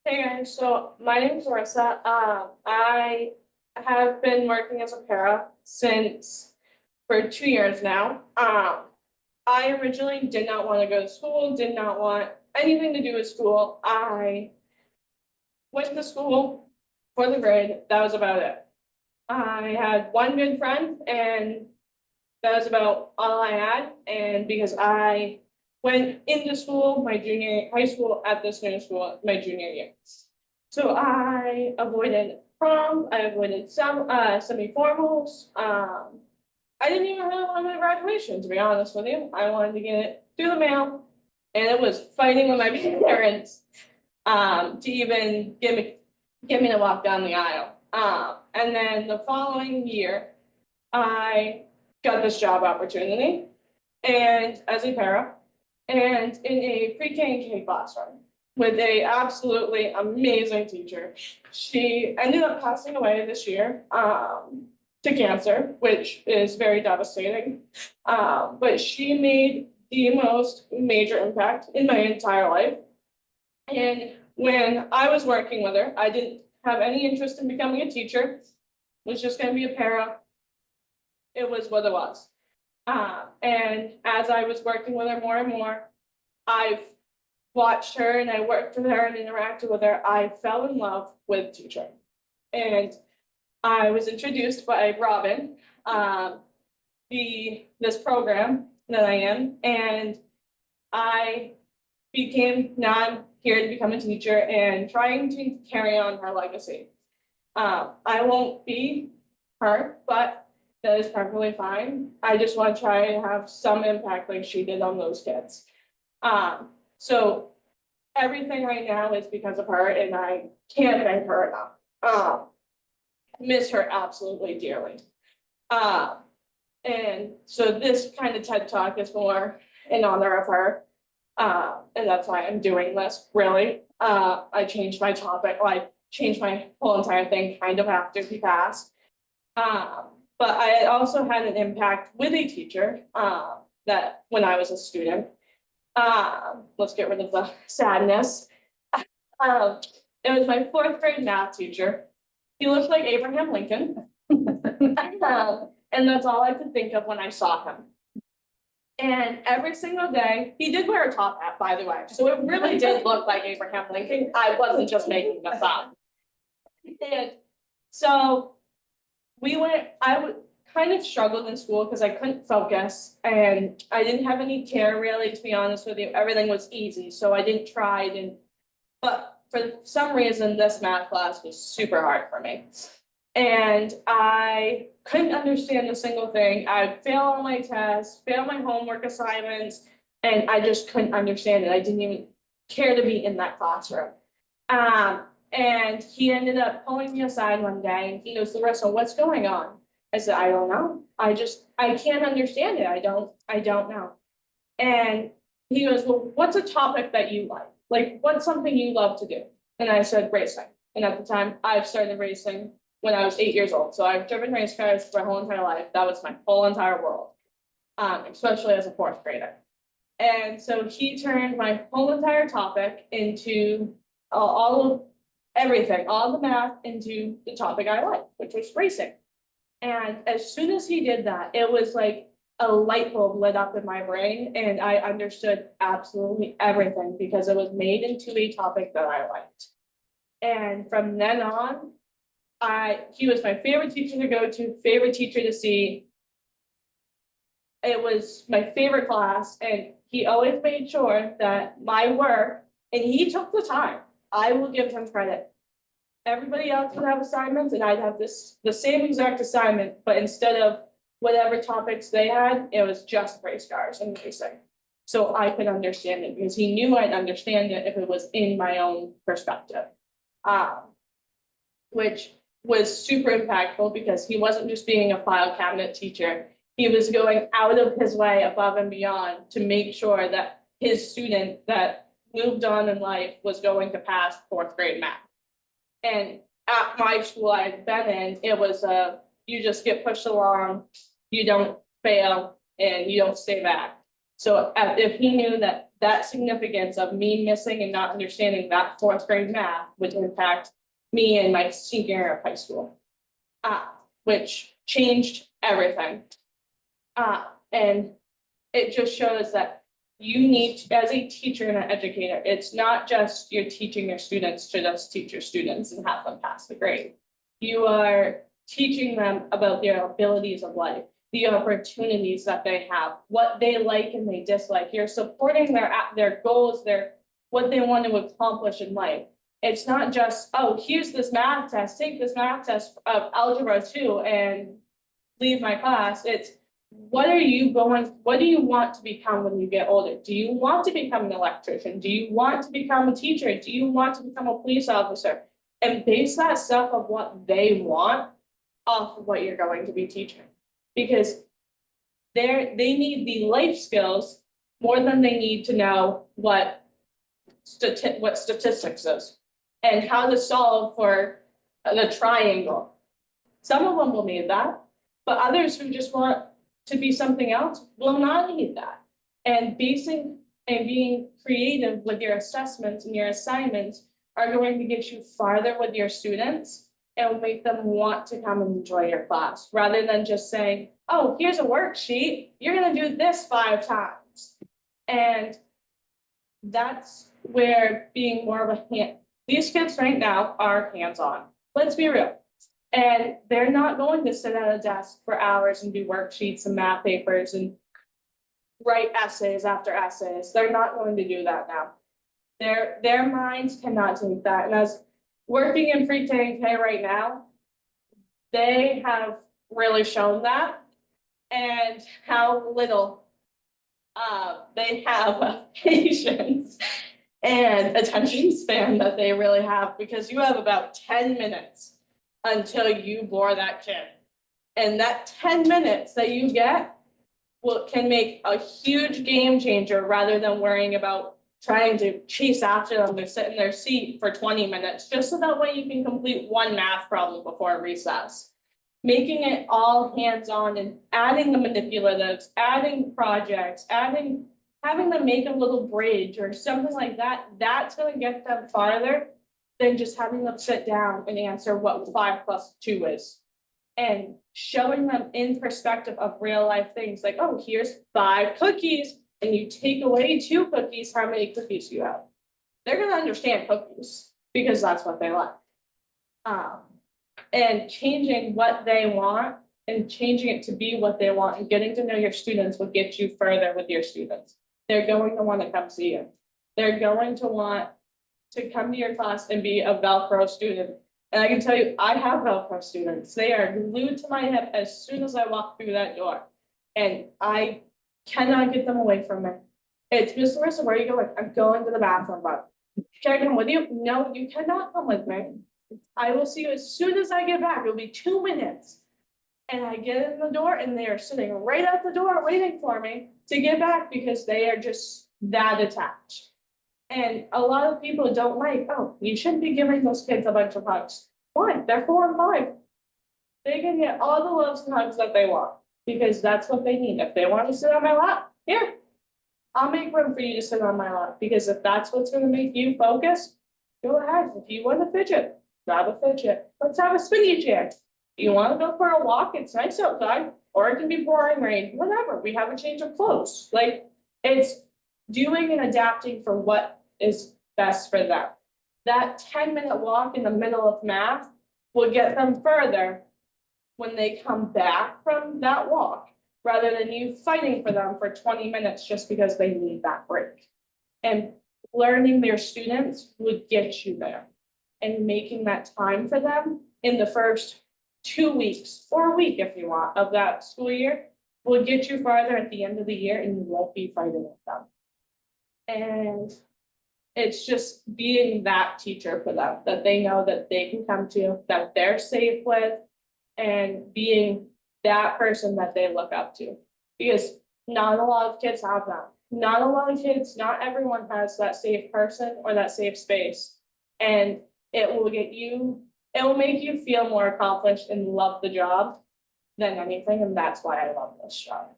Hey guys, so my name is Larissa. I have been working as a para since for 2 years now. I originally did not want to go to school, did not want anything to do with school. I went to school for the grade. That was about it. I had one good friend, and that was about all I had. And because I went into school, my junior high school at this new school, my junior year. So I avoided prom, I avoided some semi-formals. I didn't even really want to go to graduation, to be honest with you. I wanted to get it through the mail, and it was fighting with my parents to even get me to walk down the aisle. And then the following year, I got this job opportunity, and as a para, and in a pre-K and K classroom with a absolutely amazing teacher. She ended up passing away this year to cancer, which is very devastating. But she made the most major impact in my entire life. And when I was working with her, I didn't have any interest in becoming a teacher. It was just going to be a para. It was what it was. And as I was working with her more and more, I've watched her and I worked with her and interacted with her. I fell in love with teaching. And I was introduced by Robin, this program that I am, and I became now I'm here to become a teacher and trying to carry on her legacy. I won't be her, but that is perfectly fine. I just want to try and have some impact like she did on those kids. So everything right now is because of her, and I can't thank her enough. Miss her absolutely dearly. And so this kind of TED Talk is more in honor of her. And that's why I'm doing this, really. I changed my topic, like changed my whole entire thing kind of after he passed. But I also had an impact with a teacher that when I was a student. Let's get rid of the sadness. It was my fourth grade math teacher. He looked like Abraham Lincoln. And that's all I could think of when I saw him. And every single day, he did wear a top hat, by the way. So it really did look like Abraham Lincoln. I wasn't just making this up. And so I would kind of struggled in school because I couldn't focus and I didn't have any care really, to be honest with you. Everything was easy, so I didn't try. But for some reason, this math class was super hard for me. And I couldn't understand a single thing. I'd fail on my tests, fail my homework assignments, and I just couldn't understand it. I didn't even care to be in that classroom. And he ended up pulling me aside one day and he goes, Larissa, what's going on? I said, I don't know. I can't understand it. I don't know. And he goes, well, what's a topic that you like? Like, what's something you love to do? And I said, racing. And at the time, I've started racing when I was 8 years old. So I've driven race cars for my whole entire life. That was my whole entire world, especially as a fourth grader. And so he turned my whole entire topic into everything, all the math into the topic I liked, which was racing. And as soon as he did that, it was like a light bulb lit up in my brain, and I understood absolutely everything because it was made into a topic that I liked. And from then on, he was my favorite teacher to go to, favorite teacher to see. It was my favorite class, and he always made sure that my work, and he took the time. I will give him credit. Everybody else would have assignments and I'd have the same exact assignment, but instead of whatever topics they had, it was just race cars and racing. So I could understand it because he knew I'd understand it if it was in my own perspective. Which was super impactful because he wasn't just being a file cabinet teacher. He was going out of his way above and beyond to make sure that his student that moved on in life was going to pass fourth grade math. And at my school I had been in, it was you just get pushed along, you don't fail, and you don't stay back. So if he knew that that significance of me missing and not understanding that fourth grade math would impact me in my senior year of high school, which changed everything. And it just shows that you need, as a teacher and an educator, it's not just you're teaching your students to just teach your students and have them pass the grade. You are teaching them about their abilities of life, the opportunities that they have, what they like and they dislike. You're supporting their goals, what they want to accomplish in life. It's not just, oh, here's this math test, take this math test of algebra 2 and leave my class. It's what do you want to become when you get older? Do you want to become an electrician? Do you want to become a teacher? Do you want to become a police officer? And base that stuff of what they want off of what you're going to be teaching. Because they need the life skills more than they need to know what statistics is and how to solve for the triangle. Some of them will need that, but others who just want to be something else will not need that. And being creative with your assessments and your assignments are going to get you farther with your students and will make them want to come and enjoy your class, rather than just saying, oh, here's a worksheet, you're gonna do this 5 times. And that's where being more of these kids right now are hands-on, let's be real. And they're not going to sit at a desk for hours and do worksheets and math papers and write essays after essays. They're not going to do that now. Their minds cannot take that. And as working in pre-K right now, they have really shown that and how little they have of patience and attention span that they really have, because you have about 10 minutes until you bore that kid. And that 10 minutes that you get can make a huge game changer, rather than worrying about trying to chase after them to sit in their seat for 20 minutes, just so that way you can complete one math problem before recess. Making it all hands-on and adding the manipulatives, adding projects, having them make a little bridge or something like that, that's going to get them farther than just having them sit down and answer what 5 + 2 is. And showing them in perspective of real life things, like, oh, here's 5 cookies, and you take away 2 cookies, how many cookies do you have? They're gonna understand cookies because that's what they like. And changing what they want and changing it to be what they want and getting to know your students will get you further with your students. They're going to want to come see you. They're going to want to come to your class and be a Velcro student. And I can tell you, I have Velcro students. They are glued to my hip as soon as I walk through that door. And I cannot get them away from me. It's Miss Larissa, where you go? Like, I'm going to the bathroom, but can I come with you? No, you cannot come with me. I will see you as soon as I get back. It'll be 2 minutes. And I get in the door and they are sitting right at the door waiting for me to get back, because they are just that attached. And a lot of people don't like, oh, you shouldn't be giving those kids a bunch of hugs. Why? They're 4 and 5. They can get all the loves and hugs that they want, because that's what they need. If they want to sit on my lap, here, I'll make room for you to sit on my lap, because if that's what's going to make you focus, go ahead. If you want to fidget, grab a fidget. Let's have a spinny chair. You want to go for a walk? It's nice outside, or it can be pouring rain, whatever. We have a change of clothes. Like, it's doing and adapting for what is best for them. That 10-minute walk in the middle of math will get them further when they come back from that walk, rather than you fighting for them for 20 minutes just because they need that break. And learning their students would get you there, and making that time for them in the first 2 weeks, or a week if you want, of that school year will get you farther at the end of the year, and you won't be fighting with them. And it's just being that teacher for them, that they know that they can come to, that they're safe with, and being that person that they look up to. Because not a lot of kids have that. Not a lot of kids, not everyone has that safe person or that safe space. And it will make you feel more accomplished and love the job than anything. And that's why I love this job.